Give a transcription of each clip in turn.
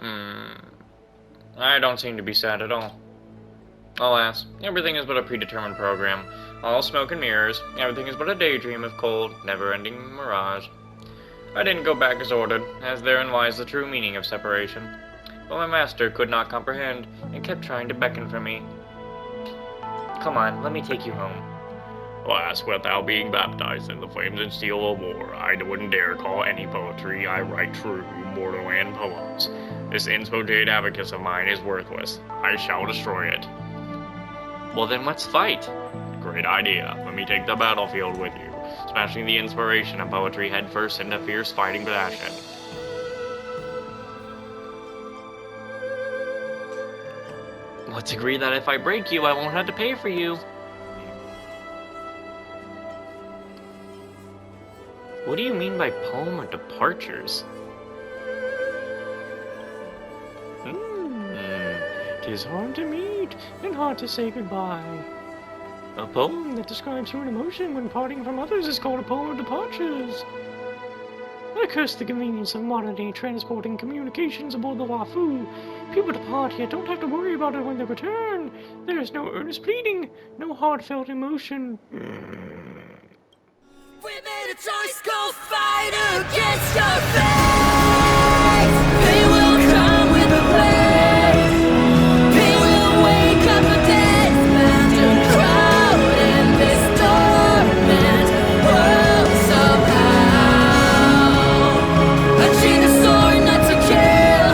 I don't seem to be sad at all. Alas, everything is but a predetermined program. All smoke and mirrors. Everything is but a daydream of cold, never-ending mirage. I didn't go back as ordered, as therein lies the true meaning of separation. But my master could not comprehend, and kept trying to beckon for me. Come on, let me take you home. Alas, without being baptized in the flames and steel of war, I wouldn't dare call any poetry I write true, borderland poems. This inspotate abacus of mine is worthless. I shall destroy it. Well then let's fight. Great idea. Let me take the battlefield with you, smashing the inspiration of poetry headfirst into fierce fighting passion. Let's agree that if I break you, I won't have to pay for you. What do you mean by poem of departures? 'Tis hard to meet and hard to say goodbye. A poem that describes human emotion when parting from others is called a poem of departures. I curse the convenience of modern-day transport and communications aboard the Wafu. People depart here don't have to worry about it when they return. There is no earnest pleading, no heartfelt emotion. We made a choice, go fight against your fate. They will come with a blaze. They will wake up a dead man to crowd in this torment world somehow. Unchain the sword not to kill.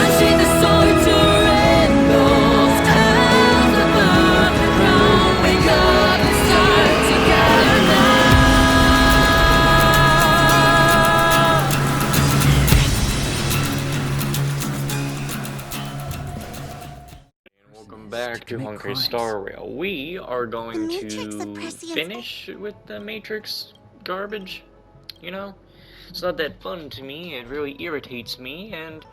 Unchain the sword to rend those towns above the ground. Wake up and start together now. Welcome back to Honkai Star Rail. We are going to finish with the Matrix garbage, you know? It's not that fun to me, it really irritates me, and,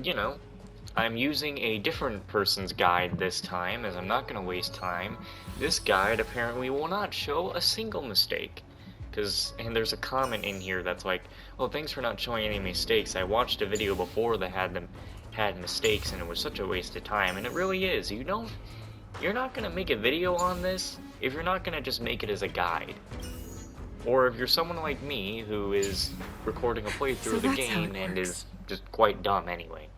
you know, I'm using a different person's guide this time, as I'm not going to waste time. This guide apparently will not show a single mistake. And there's a comment in here that's like, well, thanks for not showing any mistakes. I watched a video before that had mistakes, and it was such a waste of time. And it really is. You're not gonna make a video on this if you're not gonna just make it as a guide. Or if you're someone like me who is recording a playthrough of the game and is just quite dumb anyway.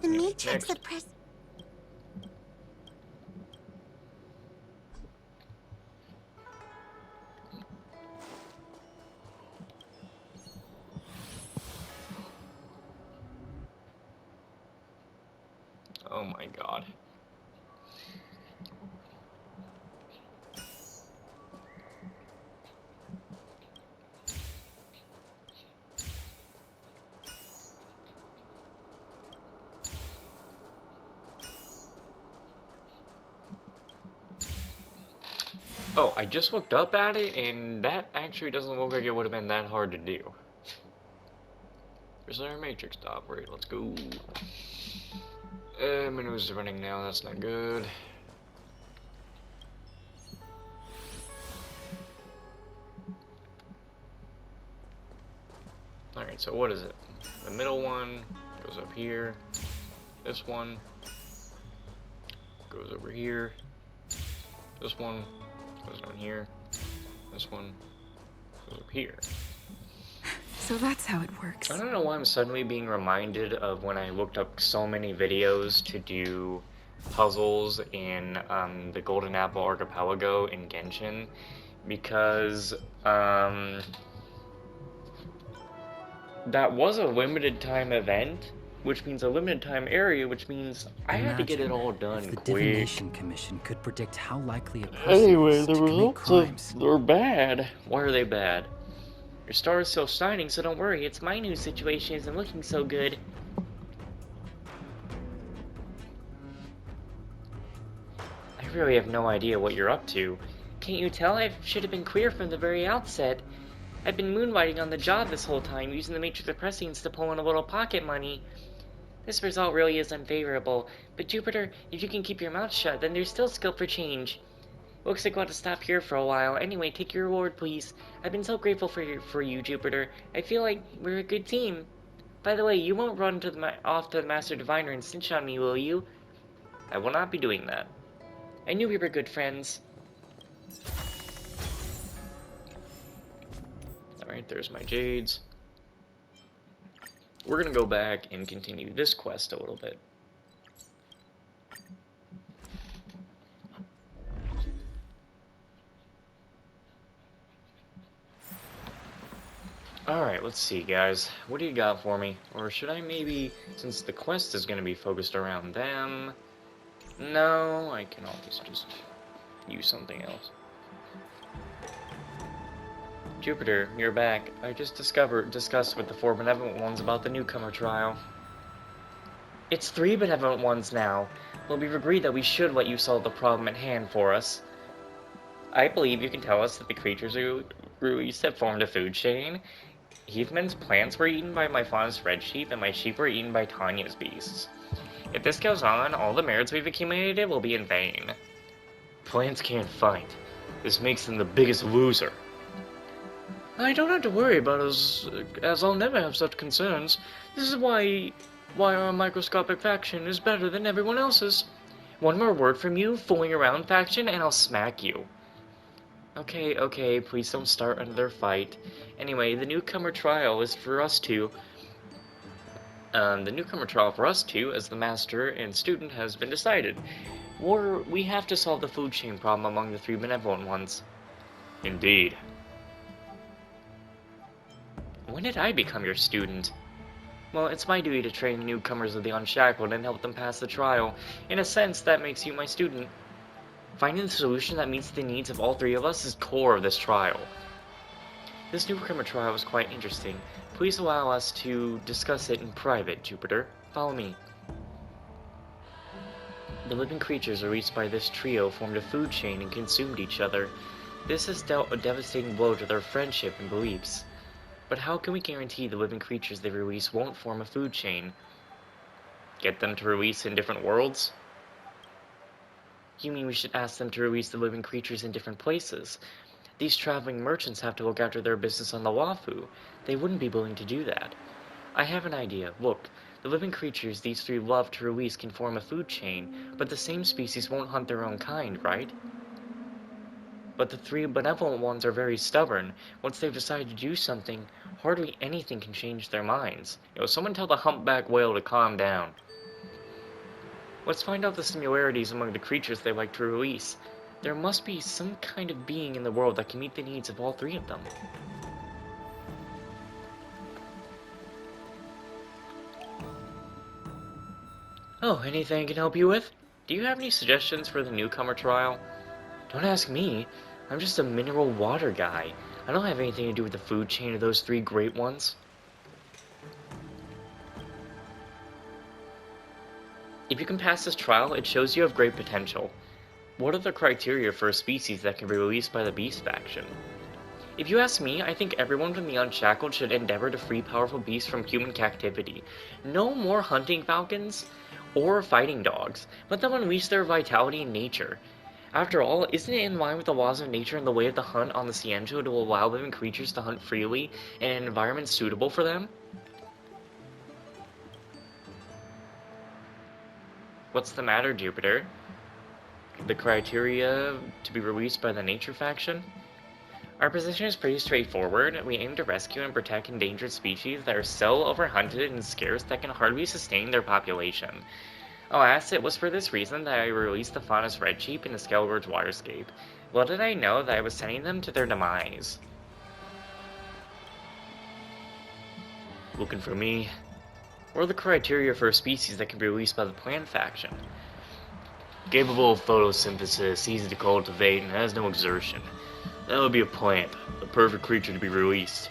The Matrix oppress. Oh my god. Oh, I just looked up at it, and that actually doesn't look like it would have been that hard to do. There's our Matrix stop. Right, let's go. Menus are running now, that's not good. Alright, so what is it? The middle one goes up here. This one goes over here. This one goes down here. This one goes up here. So that's how it works. I don't know why I'm suddenly being reminded of when I looked up so many videos to do puzzles in the Golden Apple Archipelago in Genshin, because that was a limited time event, which means a limited time area, which means I had to get it all done if the quick. Divination Commission could predict how likely a person Anyway, is the to commit results crimes. they're bad. Why are they bad? Your star is still shining, so don't worry. It's my new situation isn't looking so good. I really have no idea what you're up to. Can't you tell? I should have been clear from the very outset. I've been moonlighting on the job this whole time, using the Matrix of Prescience to pull in a little pocket money. This result really is unfavorable, but Jupiter, if you can keep your mouth shut, then there's still scope for change. Looks like we'll have to stop here for a while. Anyway, take your reward, please. I've been so grateful for you, Jupiter. I feel like we're a good team. By the way, you won't run off to the Master Diviner and snitch on me, will you? I will not be doing that. I knew we were good friends. Alright, there's my jades. We're gonna go back and continue this quest a little bit. Alright, let's see, guys. What do you got for me? Or should I maybe, since the quest is going to be focused around them... No, I can always just use something else. Jupiter, you're back. I just discussed with the 4 benevolent ones about the newcomer trial. It's 3 benevolent ones now. Well, we've agreed that we should let you solve the problem at hand for us. I believe you can tell us that the creatures released have formed a food chain. Heathman's plants were eaten by my fawn's red sheep, and my sheep were eaten by Tanya's beasts. If this goes on, all the merits we've accumulated will be in vain. Plants can't fight. This makes them the biggest loser. I don't have to worry about us, as I'll never have such concerns. This is why our microscopic faction is better than everyone else's. One more word from you, fooling around faction, and I'll smack you. Okay, please don't start another fight. Anyway, the newcomer trial is for us two. The newcomer trial for us two, as the master and student, has been decided. We have to solve the food chain problem among the 3 benevolent ones. Indeed. When did I become your student? Well, it's my duty to train the newcomers of the Unshackled and help them pass the trial. In a sense, that makes you my student. Finding the solution that meets the needs of all 3 of us is core of this trial. This newcomer trial is quite interesting. Please allow us to discuss it in private, Jupiter. Follow me. The living creatures released by this trio formed a food chain and consumed each other. This has dealt a devastating blow to their friendship and beliefs. But how can we guarantee the living creatures they release won't form a food chain? Get them to release in different worlds? You mean we should ask them to release the living creatures in different places? These traveling merchants have to look after their business on the Wafu. They wouldn't be willing to do that. I have an idea. Look, the living creatures these 3 love to release can form a food chain, but the same species won't hunt their own kind, right? But the 3 benevolent ones are very stubborn. Once they've decided to do something, hardly anything can change their minds. Someone tell the humpback whale to calm down. Let's find out the similarities among the creatures they like to release. There must be some kind of being in the world that can meet the needs of all 3 of them. Oh, anything I can help you with? Do you have any suggestions for the newcomer trial? Don't ask me. I'm just a mineral water guy. I don't have anything to do with the food chain of those 3 great ones. If you can pass this trial, it shows you have great potential. What are the criteria for a species that can be released by the Beast faction? If you ask me, I think everyone from the Unshackled should endeavor to free powerful beasts from human captivity. No more hunting falcons or fighting dogs. Let them unleash their vitality in nature. After all, isn't it in line with the laws of nature and the way of the hunt on the Cienjo to allow living creatures to hunt freely in an environment suitable for them? What's the matter, Jupiter? The criteria to be released by the Nature faction? Our position is pretty straightforward. We aim to rescue and protect endangered species that are so overhunted and scarce that can hardly sustain their population. Alas, it was for this reason that I released the Faunus Red Sheep in the Skelver's waterscape. Little did I know that I was sending them to their demise. Looking for me? What are the criteria for a species that can be released by the plant faction? Capable of photosynthesis, easy to cultivate, and has no exertion. That would be a plant, the perfect creature to be released.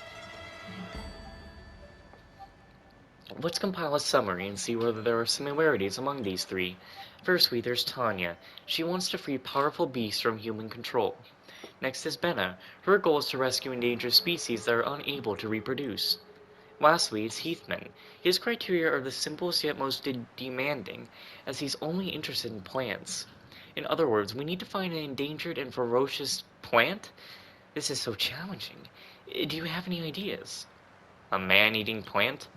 Let's compile a summary and see whether there are similarities among these 3. Firstly, there's Tanya. She wants to free powerful beasts from human control. Next is Benna. Her goal is to rescue endangered species that are unable to reproduce. Lastly, it's Heathman. His criteria are the simplest yet most demanding, as he's only interested in plants. In other words, we need to find an endangered and ferocious plant? This is so challenging. Do you have any ideas? A man-eating plant?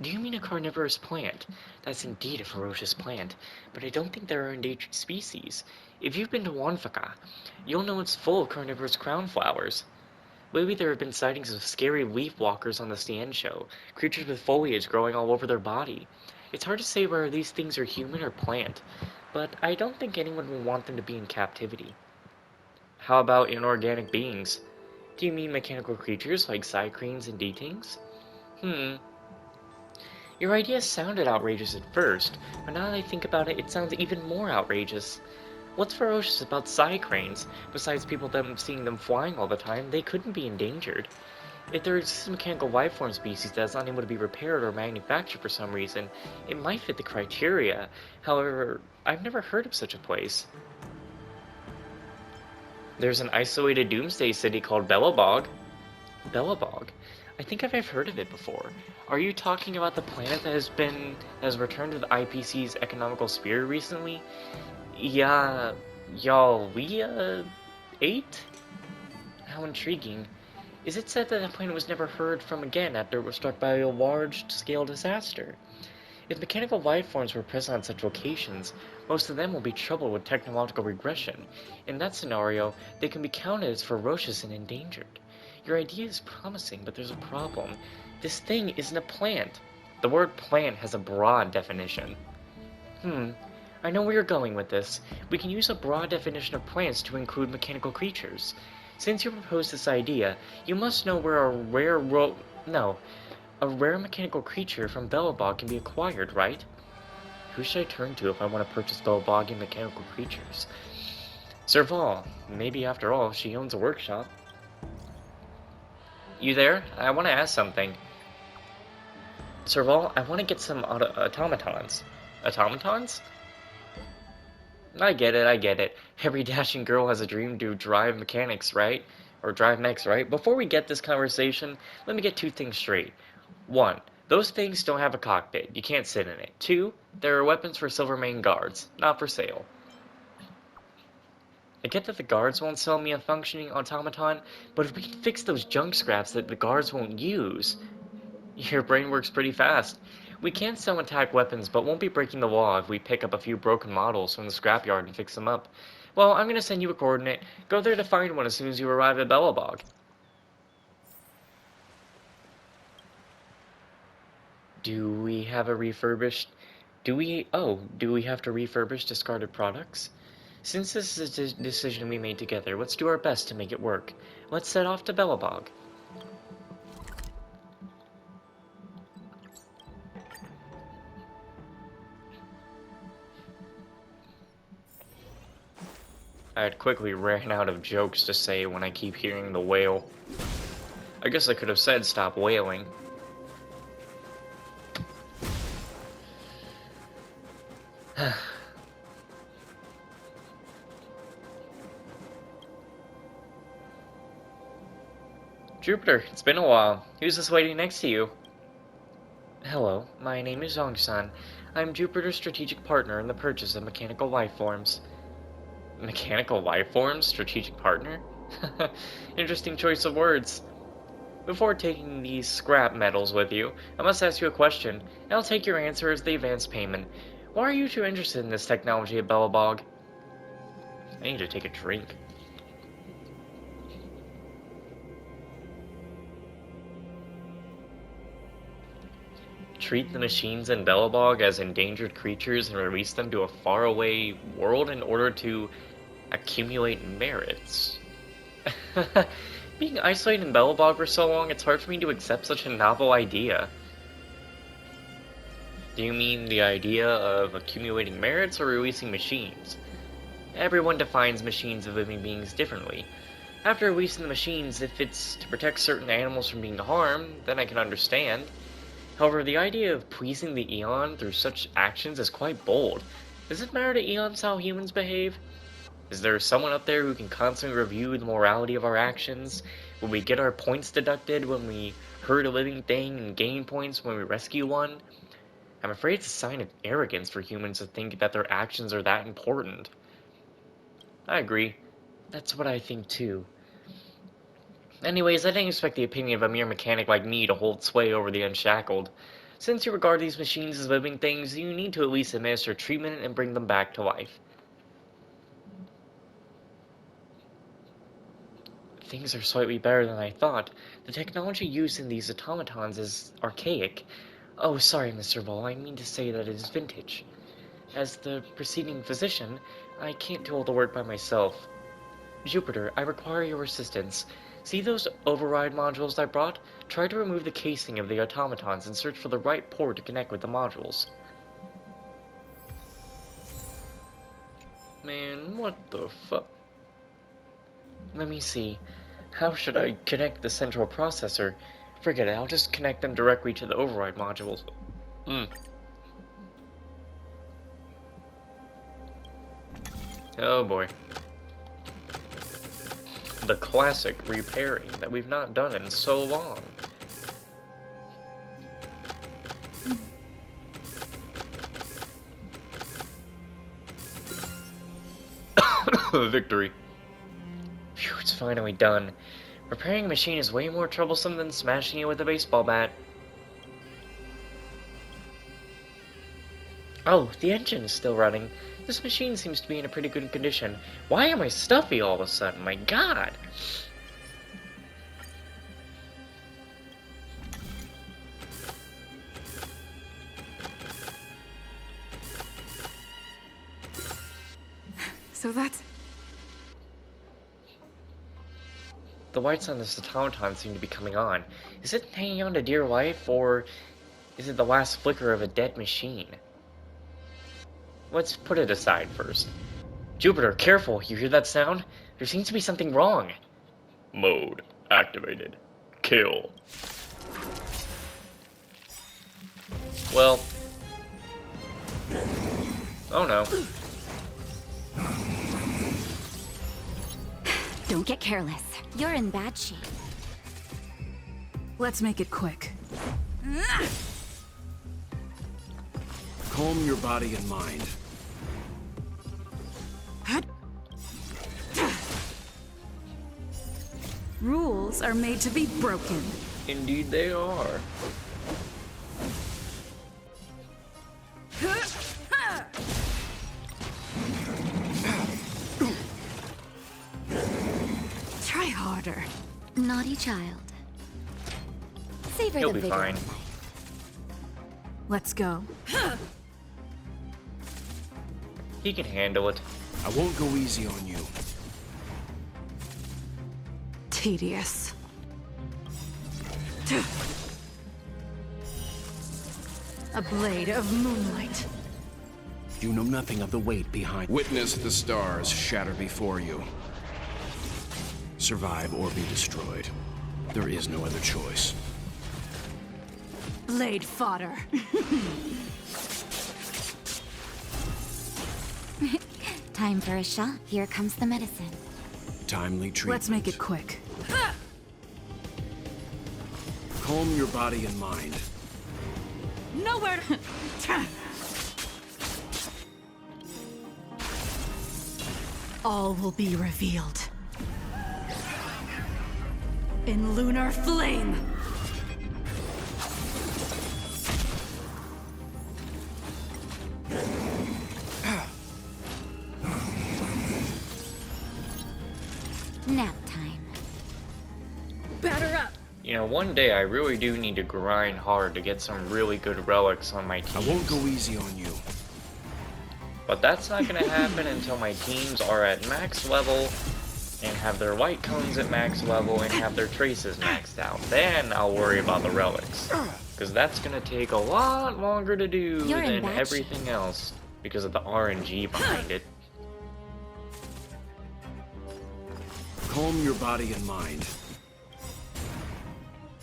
Do you mean a carnivorous plant? That's indeed a ferocious plant, but I don't think there are endangered species. If you've been to Wanfaka, you'll know it's full of carnivorous crown flowers. Lately there have been sightings of scary leaf walkers on the Stien show, creatures with foliage growing all over their body. It's hard to say whether these things are human or plant, but I don't think anyone would want them to be in captivity. How about inorganic beings? Do you mean mechanical creatures like cycrenes and detings? Your idea sounded outrageous at first, but now that I think about it, it sounds even more outrageous. What's ferocious about cycranes? Besides seeing them flying all the time, they couldn't be endangered. If there exists a mechanical lifeform species that is unable to be repaired or manufactured for some reason, it might fit the criteria. However, I've never heard of such a place. There's an isolated doomsday city called Belobog. Belobog? I think I've heard of it before. Are you talking about the planet that has returned to the IPC's economical sphere recently? Yeah, y'all, we, ate? How intriguing. Is it said that the planet was never heard from again after it was struck by a large-scale disaster? If mechanical life forms were present on such locations, most of them will be troubled with technological regression. In that scenario, they can be counted as ferocious and endangered. Your idea is promising, but there's a problem. This thing isn't a plant. The word plant has a broad definition. I know where you're going with this. We can use a broad definition of plants to include mechanical creatures. Since you proposed this idea, you must know where a rare mechanical creature from Belobog can be acquired, right? Who should I turn to if I want to purchase Belobogian mechanical creatures? Serval. Maybe after all, she owns a workshop. You there? I want to ask something. Serval, I want to get some automatons. Automatons? I get it. Every dashing girl has a dream to drive mechanics, right? Or drive mechs, right? Before we get this conversation, let me get two things straight. 1. Those things don't have a cockpit. You can't sit in it. 2. There are weapons for Silvermane guards. Not for sale. I get that the guards won't sell me a functioning automaton, but if we can fix those junk scraps that the guards won't use... Your brain works pretty fast. We can sell attack weapons, but won't be breaking the law if we pick up a few broken models from the scrapyard and fix them up. Well, I'm gonna send you a coordinate. Go there to find one as soon as you arrive at Belobog. Do we have to refurbish discarded products? Since this is a decision we made together, let's do our best to make it work. Let's set off to Belobog. I had quickly ran out of jokes to say when I keep hearing the wail. I guess I could have said stop wailing. Jupiter, it's been a while. Who's this waiting next to you? Hello, my name is Zhong-san. I'm Jupiter's strategic partner in the purchase of mechanical life forms. Mechanical life forms? Strategic partner? Interesting choice of words. Before taking these scrap metals with you, I must ask you a question, and I'll take your answer as the advance payment. Why are you two interested in this technology at Belobog? I need to take a drink. Treat the machines in Belobog as endangered creatures and release them to a faraway world in order to accumulate merits. Being isolated in Belobog for so long, it's hard for me to accept such a novel idea. Do you mean the idea of accumulating merits or releasing machines? Everyone defines machines of living beings differently. After releasing the machines, if it's to protect certain animals from being harmed, then I can understand. However, the idea of pleasing the Eon through such actions is quite bold. Does it matter to Eons how humans behave? Is there someone up there who can constantly review the morality of our actions? Will we get our points deducted when we hurt a living thing and gain points when we rescue one? I'm afraid it's a sign of arrogance for humans to think that their actions are that important. I agree. That's what I think too. Anyways, I didn't expect the opinion of a mere mechanic like me to hold sway over the unshackled. Since you regard these machines as living things, you need to at least administer treatment and bring them back to life. Things are slightly better than I thought. The technology used in these automatons is archaic. Oh, sorry, Mr. Bull, I mean to say that it is vintage. As the preceding physician, I can't do all the work by myself. Jupiter, I require your assistance. See those override modules I brought? Try to remove the casing of the automatons and search for the right port to connect with the modules. Man, what the fuck? Let me see. How should I connect the central processor? Forget it, I'll just connect them directly to the override modules. Oh boy. The classic repairing that we've not done in so long. Victory. Phew, it's finally done. Repairing a machine is way more troublesome than smashing it with a baseball bat. Oh, the engine is still running. This machine seems to be in a pretty good condition. Why am I stuffy all of a sudden? My god! So that's... The lights on this automaton seem to be coming on. Is it hanging on to dear life, or is it the last flicker of a dead machine? Let's put it aside first. Jupiter, careful! You hear that sound? There seems to be something wrong. Mode activated. Kill. Well. Oh no. Don't get careless. You're in bad shape. Let's make it quick. Calm your body and mind. Rules are made to be broken. Indeed they are. Try harder. Naughty child. Savor He'll the be vigor fine. of life. Let's go. He can handle it. I won't go easy on you. Tedious. A blade of moonlight. You know nothing of the weight behind. Witness the stars shatter before you. Survive or be destroyed. There is no other choice. Blade fodder. Time for a shot. Here comes the medicine. Timely treatment. Let's make it quick. Calm your body and mind. Nowhere to... All will be revealed. In lunar flame. Nap time. Batter up. You know, one day I really do need to grind hard to get some really good relics on my teams. I won't go easy on you. But that's not going to happen until my teams are at max level and have their white cones at max level and have their traces maxed out. Then I'll worry about the relics. Because that's going to take a lot longer to do You're in than bad everything else because of the RNG behind it. Calm your body and mind.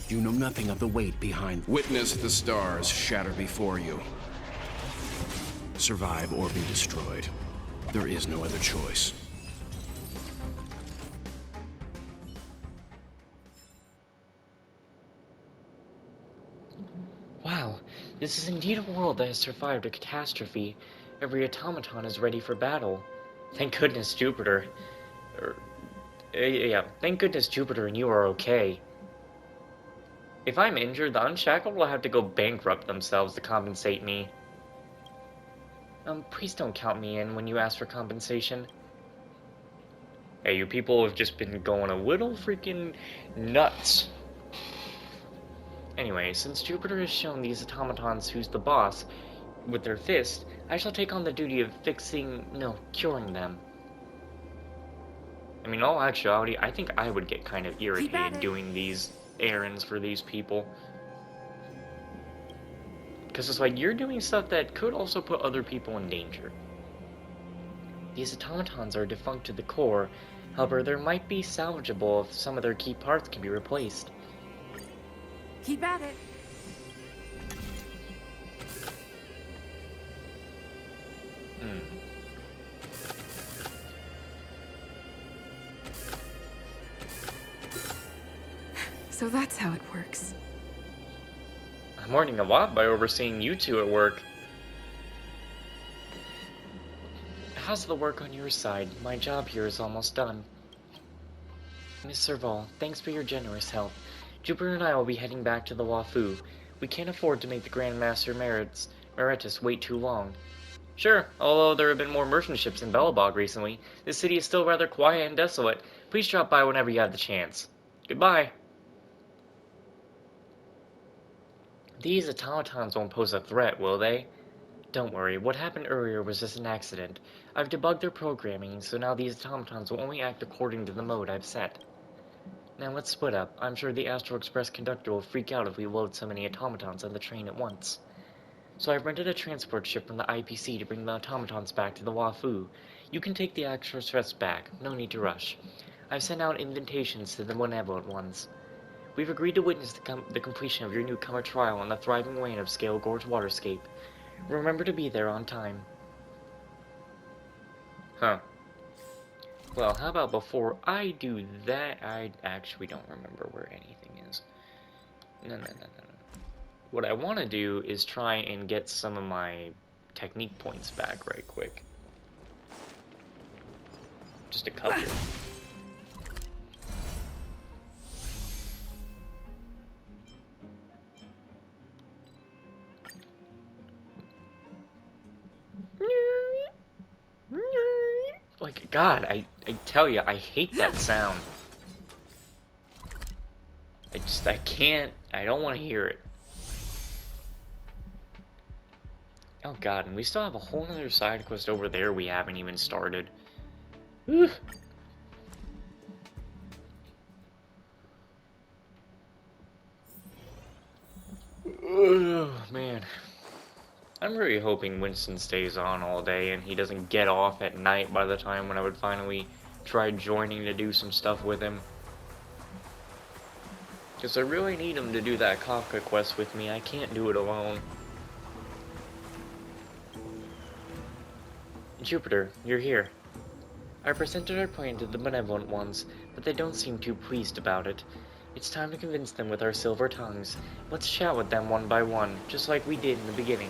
You know nothing of the weight behind. Witness the stars shatter before you. Survive or be destroyed. There is no other choice. Wow, this is indeed a world that has survived a catastrophe. Every automaton is ready for battle. Thank goodness Jupiter. Yeah, thank goodness Jupiter and you are okay. If I'm injured, the Unshackled will have to go bankrupt themselves to compensate me. Please don't count me in when you ask for compensation. Hey, you people have just been going a little freaking nuts. Anyway, since Jupiter has shown these automatons who's the boss with their fist, I shall take on the duty of curing them. I mean, in all actuality, I think I would get kind of irritated doing these errands for these people. Because it's like, you're doing stuff that could also put other people in danger. These automatons are defunct to the core, however, there might be salvageable if some of their key parts can be replaced. Keep at it. So that's how it works. I'm learning a lot by overseeing you two at work. How's the work on your side? My job here is almost done. Miss Serval, thanks for your generous help. Jupiter and I will be heading back to the Wafu. We can't afford to make the Grand Master Meritus wait too long. Sure, although there have been more merchant ships in Belobog recently, this city is still rather quiet and desolate. Please drop by whenever you have the chance. Goodbye. These automatons won't pose a threat, will they? Don't worry, what happened earlier was just an accident. I've debugged their programming, so now these automatons will only act according to the mode I've set. Now let's split up. I'm sure the Astral Express conductor will freak out if we load so many automatons on the train at once. So I've rented a transport ship from the IPC to bring the automatons back to the Wafu. You can take the Astral Express back, no need to rush. I've sent out invitations to the benevolent ones. We've agreed to witness the completion of your newcomer trial on the thriving lane of Scale Gorge Waterscape. Remember to be there on time. Huh. Well, how about before I do that, I actually don't remember where anything is. No. What I want to do is try and get some of my technique points back right quick. Just a couple. Like, God, I tell you, I hate that sound. I can't, I don't want to hear it. Oh God, and we still have a whole other side quest over there we haven't even started. Whew. Oh, man. I'm really hoping Winston stays on all day and he doesn't get off at night by the time when I would finally try joining to do some stuff with him. Because I really need him to do that Kafka quest with me. I can't do it alone. Jupiter, you're here. I presented our plan to the benevolent ones, but they don't seem too pleased about it. It's time to convince them with our silver tongues. Let's chat with them one by one, just like we did in the beginning.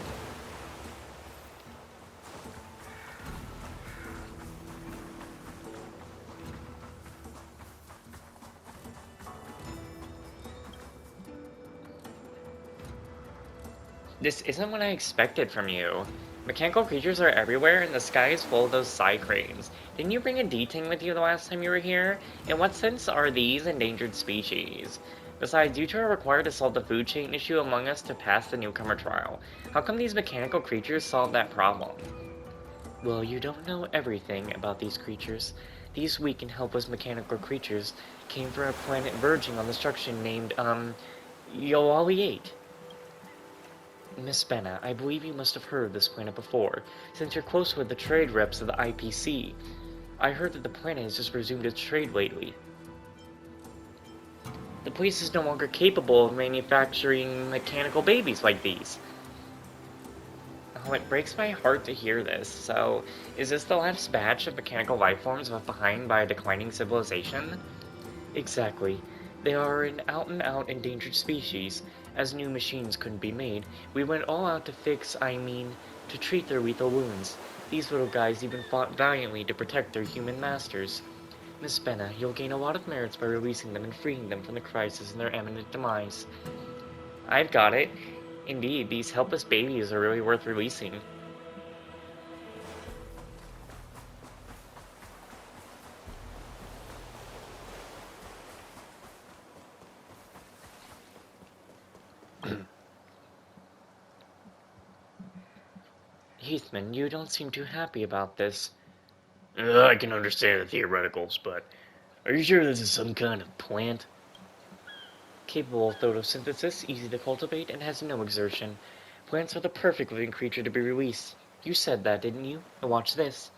This isn't what I expected from you. Mechanical creatures are everywhere and the sky is full of those cycranes. Didn't you bring a D-Ting with you the last time you were here? In what sense are these endangered species? Besides, you two are required to solve the food chain issue among us to pass the newcomer trial. How come these mechanical creatures solve that problem? Well, you don't know everything about these creatures. These weak and helpless mechanical creatures came from a planet verging on destruction named, Yoali 8. Miss Benna, I believe you must have heard of this planet before, since you're close with the trade reps of the IPC. I heard that the planet has just resumed its trade lately. The place is no longer capable of manufacturing mechanical babies like these. Oh, it breaks my heart to hear this. So, is this the last batch of mechanical life forms left behind by a declining civilization? Exactly. They are an out-and-out endangered species. As new machines couldn't be made, we went all out to to treat their lethal wounds. These little guys even fought valiantly to protect their human masters. Miss Benna, you'll gain a lot of merits by releasing them and freeing them from the crisis and their imminent demise. I've got it. Indeed, these helpless babies are really worth releasing. Heathman, you don't seem too happy about this. I can understand the theoreticals, but are you sure this is some kind of plant? Capable of photosynthesis, easy to cultivate, and has no exertion. Plants are the perfect living creature to be released. You said that, didn't you? Now watch this.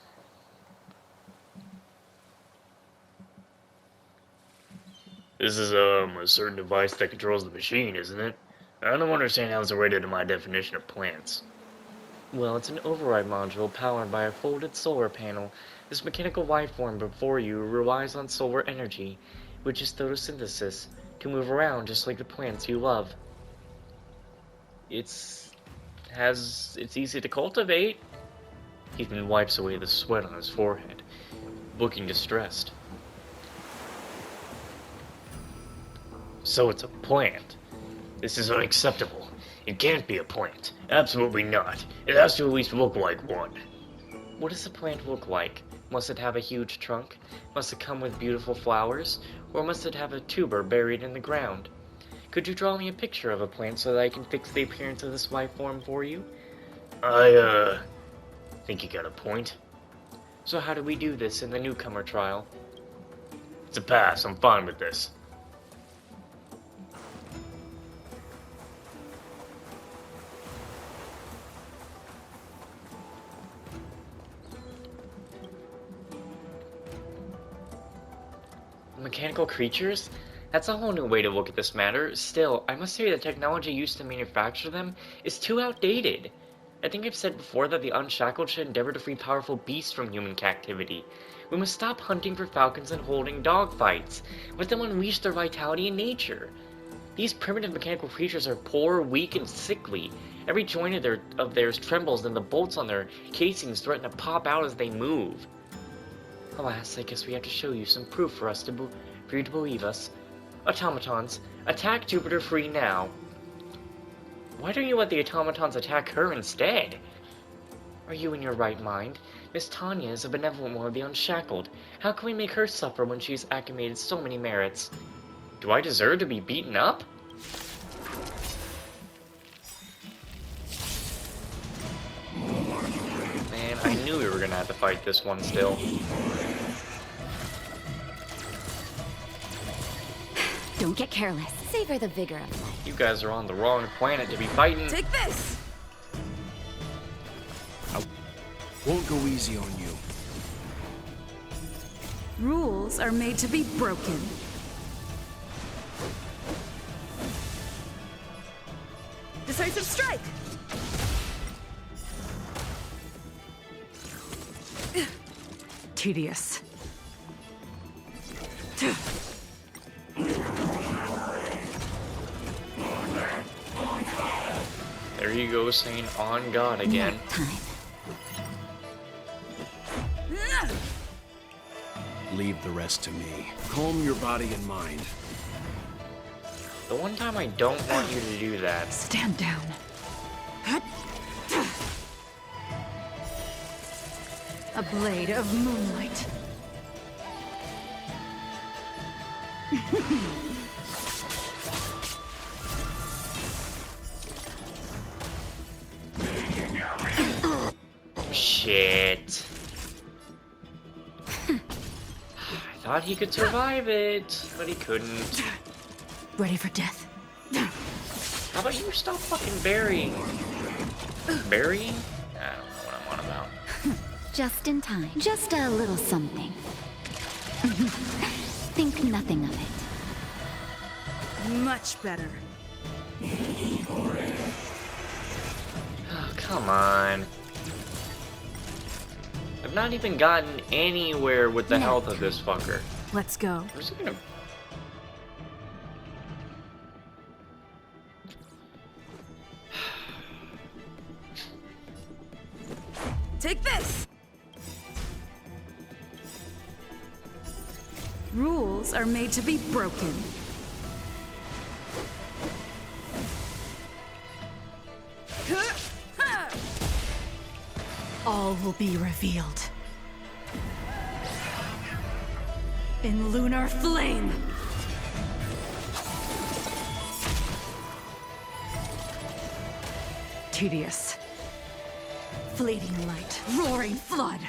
This is a certain device that controls the machine, isn't it? I don't understand how it's related to my definition of plants. Well, it's an override module powered by a folded solar panel. This mechanical life form before you relies on solar energy, which is photosynthesis, to move around just like the plants you love. It's easy to cultivate. Ethan wipes away the sweat on his forehead, looking distressed. So it's a plant. This is unacceptable. It can't be a plant. Absolutely not. It has to at least look like one. What does a plant look like? Must it have a huge trunk? Must it come with beautiful flowers? Or must it have a tuber buried in the ground? Could you draw me a picture of a plant so that I can fix the appearance of this life form for you? I think you got a point. So how do we do this in the newcomer trial? It's a pass. I'm fine with this. Mechanical creatures? That's a whole new way to look at this matter. Still, I must say the technology used to manufacture them is too outdated. I think I've said before that the Unshackled should endeavor to free powerful beasts from human captivity. We must stop hunting for falcons and holding dogfights. Let them unleash their vitality in nature. These primitive mechanical creatures are poor, weak, and sickly. Every joint of theirs trembles, and the bolts on their casings threaten to pop out as they move. Alas, I guess we have to show you some proof for you to believe us. Automatons, attack Jupiter free now. Why don't you let the automatons attack her instead? Are you in your right mind? Miss Tanya is a benevolent one of the Unshackled. How can we make her suffer when she's accumulated so many merits? Do I deserve to be beaten up? Man, I knew we were gonna have to fight this one still. Don't get careless. Savor the vigor of life. You guys are on the wrong planet to be fighting. Take this! Won't go easy on you. Rules are made to be broken. Decisive strike! Tedious. There you go, saying on God again. Nap time. Leave the rest to me. Calm your body and mind. The one time I don't want you to do that. Stand down. A blade of moonlight. Shit. I thought he could survive it, but he couldn't. Ready for death. How about you stop fucking burying? Burying? I don't know what I'm on about. Just in time. Just a little something. Think nothing of it. Much better. Oh, come on. I've not even gotten anywhere with the health of this fucker. Let's go. I'm just gonna... Take this! Rules are made to be broken. All will be revealed. In lunar flame! Tedious. Fleeting light, roaring flood.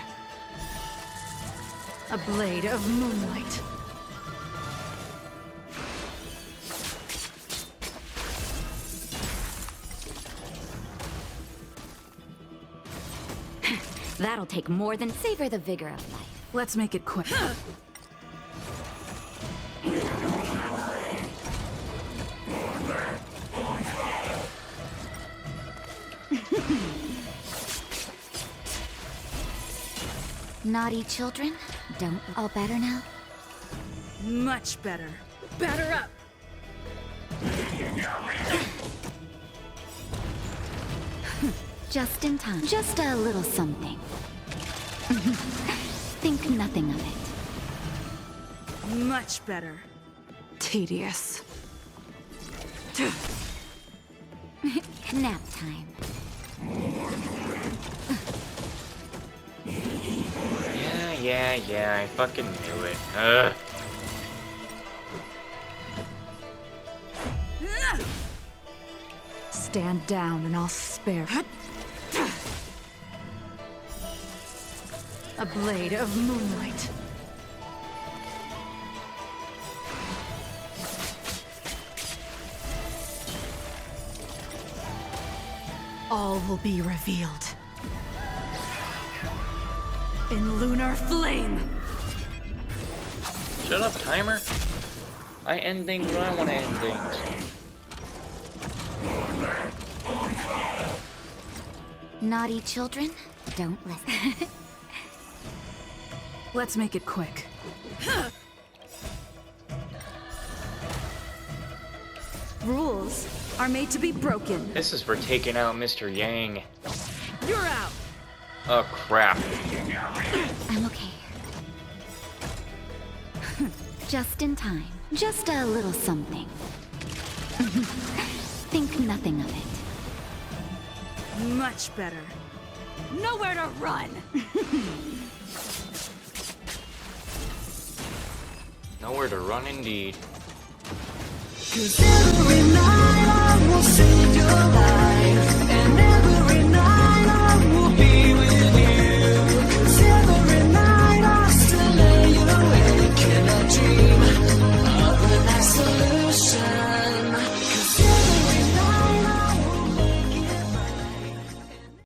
A blade of moonlight. That'll take more than savor the vigor of life. Let's make it quick. Naughty children, don't all better now? Much better. Batter up! Just in time. Just a little something. Think nothing of it. Much better. Tedious. Nap time. Yeah, I fucking knew it. Ugh. Stand down and I'll spare. A blade of moonlight. All will be revealed. In lunar flame! Shut up, timer. I end things when I want to end things. Naughty children, don't listen. Let's make it quick. Rules are made to be broken. This is for taking out Mr. Yang. You're out! Oh, crap. I'm okay. Just in time. Just a little something. Think nothing of it. Much better. Nowhere to run! Nowhere to run indeed. 'Cause every night I will sing your